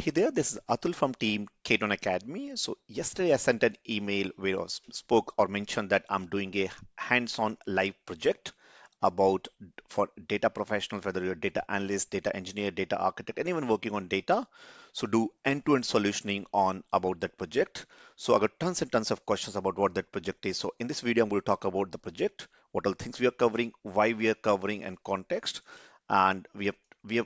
Hey there, this is Atul from team K-Ton Academy. So yesterday I sent an email where I spoke or mentioned that I'm doing a hands-on live project about for data professionals, whether you're a data analyst, data engineer, data architect, anyone working on data. So do end-to-end solutioning on about that project. So I got tons and tons of questions about what that project is. So in this video, I'm going to talk about the project, what all things we are covering, why we are covering, and context. And we have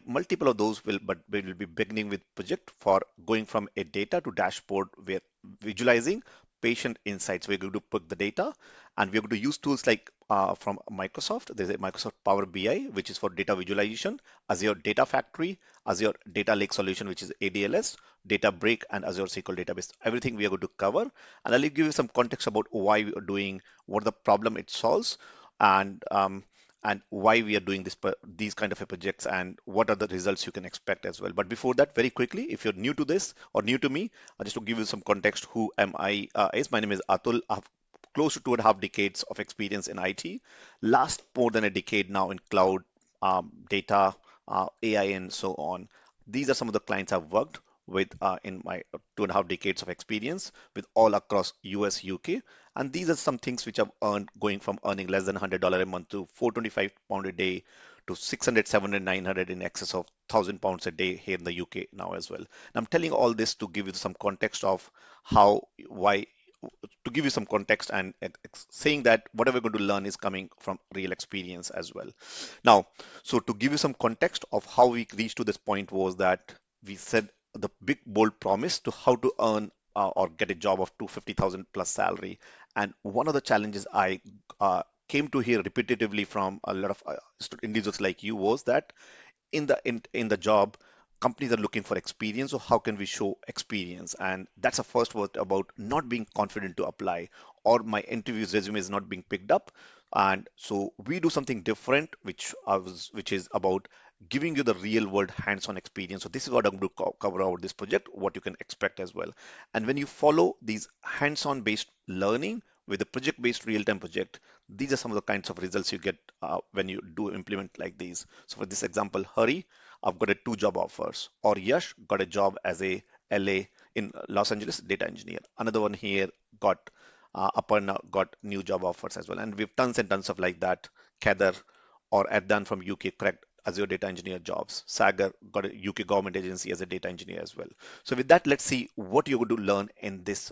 multiple of those but we will be beginning with project for going from a data to dashboard where visualizing patient insights. We're going to put the data and we're going to use tools like from Microsoft. There's a Microsoft Power BI, which is for data visualization, Azure Data Factory, Azure Data Lake Solution, which is ADLS, Databricks, and Azure SQL Database. Everything we are going to cover. And I'll give you some context about why we are doing, what the problem it solves, and why we are doing these kind of projects and what are the results you can expect as well. But before that, very quickly, if you're new to this or new to me, just to give you some context, who am I? My name is Atul. I have close to 2.5 decades of experience in IT. Last more than a decade now in cloud, data, AI, and so on. These are some of the clients I've worked with in my 2.5 decades of experience with all across US, UK. And these are some things which I've earned going from earning less than $100 a month to 425 pound a day to 600, 700, 900 in excess of 1,000 pounds a day here in the UK now as well. And I'm telling all this to give you some context of why, to give you some context and saying that whatever we're going to learn is coming from real experience as well. Now, so to give you some context of how we reached to this point was that we said the big bold promise to how to earn or get a job of 250,000 plus salary. And one of the challenges I came to hear repetitively from a lot of individuals like you was that in the job, companies are looking for experience. So how can we show experience? And that's the first word about not being confident to apply, or my interview's resume is not being picked up. And so we do something different, which is about giving you the real world hands-on experience. So this is what I'm going to cover over this project, what you can expect as well. And when you follow these hands-on based learning with a project-based real-time project, these are some of the kinds of results you get when you do implement like these. So for this example, Hari, I've got a 2 job offers, or Yash got a job as a LA in Los Angeles data engineer. Another one here got Aparna got new job offers as well. And we've tons and tons of like that. Kedar or Adnan from UK cracked Azure data engineer jobs. Sagar got a UK government agency as a data engineer as well. So with that, let's see what you're going to learn in this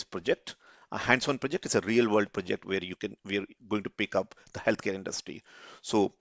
project. A hands-on project is a real-world project where we're going to pick up the healthcare industry. So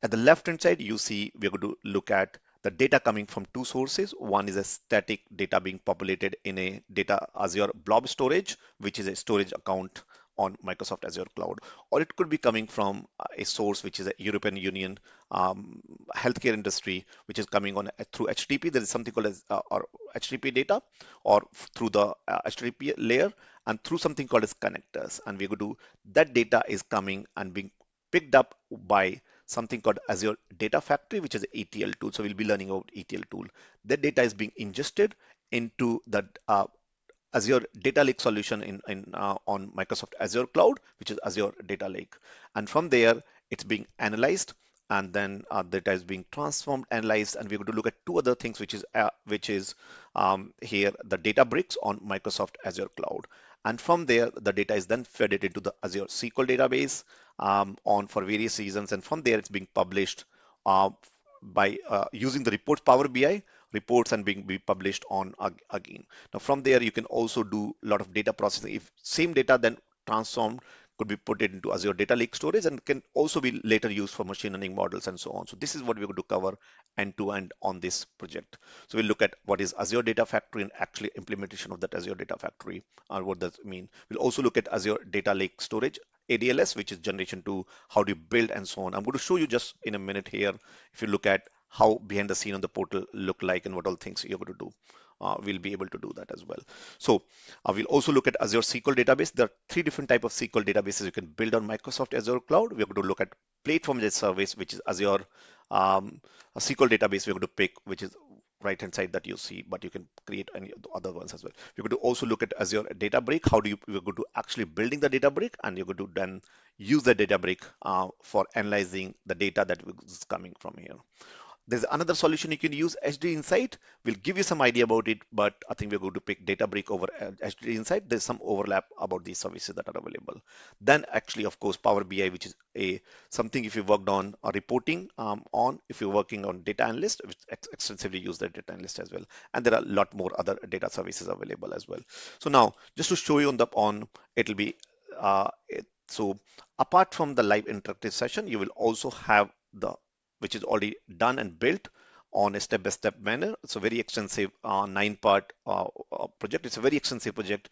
at the left-hand side, you see we're going to look at the data coming from 2 sources. One is a static data being populated in a data Azure blob storage, which is a storage account on Microsoft Azure Cloud, or it could be coming from a source which is a European Union healthcare industry, which is coming on through HTTP. There is something called as or HTTP data, or through the HTTP layer, and through something called as connectors. And we're going to that data is coming and being picked up by something called Azure Data Factory, which is an ETL tool. So we'll be learning about ETL tool. That data is being ingested into the Azure Data Lake solution on Microsoft Azure Cloud, which is Azure Data Lake. And from there, it's being analyzed, and then data is being transformed, analyzed, and we're going to look at 2 other things, which is here the Databricks on Microsoft Azure Cloud. And from there, the data is then fed it into the Azure SQL database on for various reasons, and from there, it's being published by using the reports Power BI reports and being be published on again. Now from there you can also do a lot of data processing. If same data then transformed could be put into Azure Data Lake storage and can also be later used for machine learning models and so on. So this is what we're going to cover end to end on this project. So we'll look at what is Azure Data Factory and actually implementation of that Azure Data Factory, or what does it mean. We'll also look at Azure Data Lake Storage, ADLS, which is generation 2, how do you build and so on. I'm going to show you just in a minute here. If you look at how behind the scene on the portal look like and what all things you're going to do. We'll be able to do that as well. So we'll also look at Azure SQL database. There are 3 different types of SQL databases you can build on Microsoft Azure Cloud. We're going to look at platform as a service, which is Azure a SQL database we're going to pick, which is right hand side that you see, but you can create any other ones as well. We're going to also look at Azure Databricks. We're going to actually building the Databricks, and you're going to then use the Databricks for analyzing the data that is coming from here. There's another solution you can use, HD Insight. We'll give you some idea about it, but I think we're going to pick Databricks over HD Insight. There's some overlap about these services that are available. Then actually, of course, Power BI, which is a something if you worked on reporting on, if you're working on data analyst, which extensively use the data analyst as well. And there are a lot more other data services available as well. So now, just to show you it'll be so apart from the live interactive session, you will also have the which is already done and built on a step-by-step manner. It's a very extensive 9-part project. It's a very extensive project.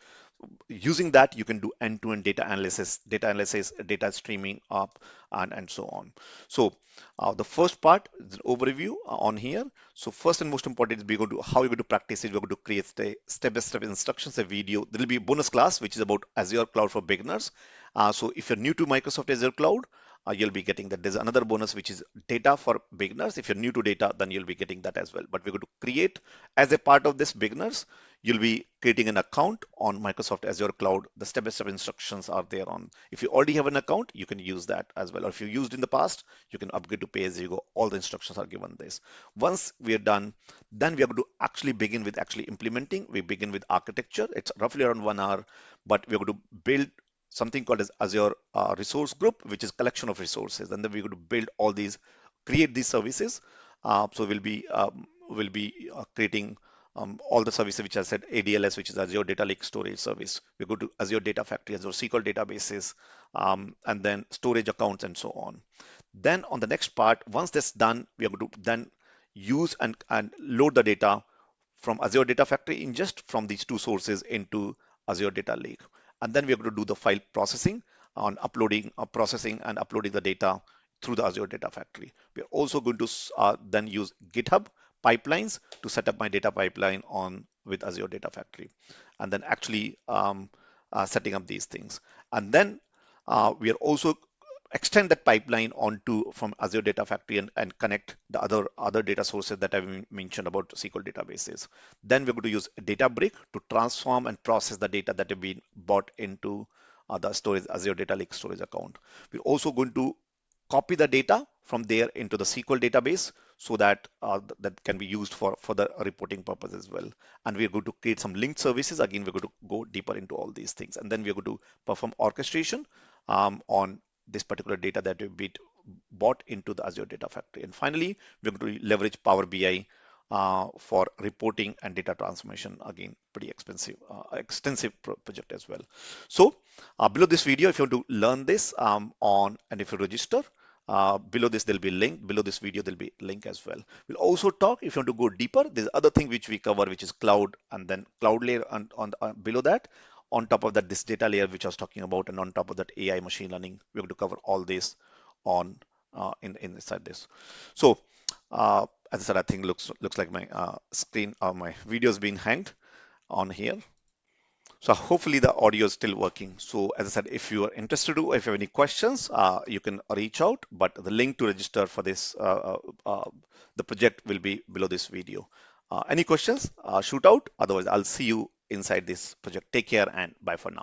Using that, you can do end-to-end data analysis, data streaming up, and so on. So the first part is an overview on here. So first and most important is we're going to how you're going to practice it. We're going to create the step-by-step instructions, a video. There will be a bonus class which is about Azure Cloud for beginners. So if you're new to Microsoft Azure Cloud, you'll be getting that. There's another bonus which is data for beginners. If you're new to data, then you'll be getting that as well. But we're going to create as a part of this beginners, you'll be creating an account on Microsoft Azure Cloud. The step-by-step instructions are there on. If you already have an account, you can use that as well. Or if you used in the past, you can upgrade to pay as you go. All the instructions are given this. Once we are done, then we are going to actually begin with actually implementing. We begin with architecture. It's roughly around 1 hour, but we're going to build something called as Azure Resource Group, which is collection of resources. And then we're going to build all these, create these services. So we'll be creating all the services which I said, ADLS, which is Azure Data Lake Storage Service. We go to Azure Data Factory, Azure SQL databases, and then storage accounts and so on. Then on the next part, once that's done, we are going to then use and load the data from Azure Data Factory ingest from these two sources into Azure Data Lake. And then we are going to do the file processing on uploading, processing and uploading the data through the Azure Data Factory. We are also going to then use GitHub pipelines to set up my data pipeline on with Azure Data Factory, and then actually setting up these things. And then we are also extend that pipeline onto from Azure Data Factory and connect the other data sources that I've mentioned about SQL databases. Then we're going to use Databricks to transform and process the data that have been bought into the storage Azure Data Lake storage account. We're also going to copy the data from there into the SQL database so that that can be used for the reporting purpose as well. And we're going to create some linked services. Again, we're going to go deeper into all these things. And then we're going to perform orchestration on this particular data that we bought into the Azure Data Factory. And finally, we're going to leverage Power BI for reporting and data transformation. Again, pretty extensive project as well. So below this video, if you want to learn this and if you register, below this there'll be a link. Below this video there'll be a link as well. We'll also talk if you want to go deeper. There's other thing which we cover, which is cloud, and then cloud layer, and below that, on top of that, this data layer which I was talking about, and on top of that, AI machine learning. We're going to cover all this on inside this. So as I said, I think looks like my screen or my video is being hanged on here. So hopefully the audio is still working. So as I said, if you are interested to, if you have any questions, you can reach out, but the link to register for this, the project will be below this video. Any questions, shoot out. Otherwise, I'll see you inside this project. Take care and bye for now.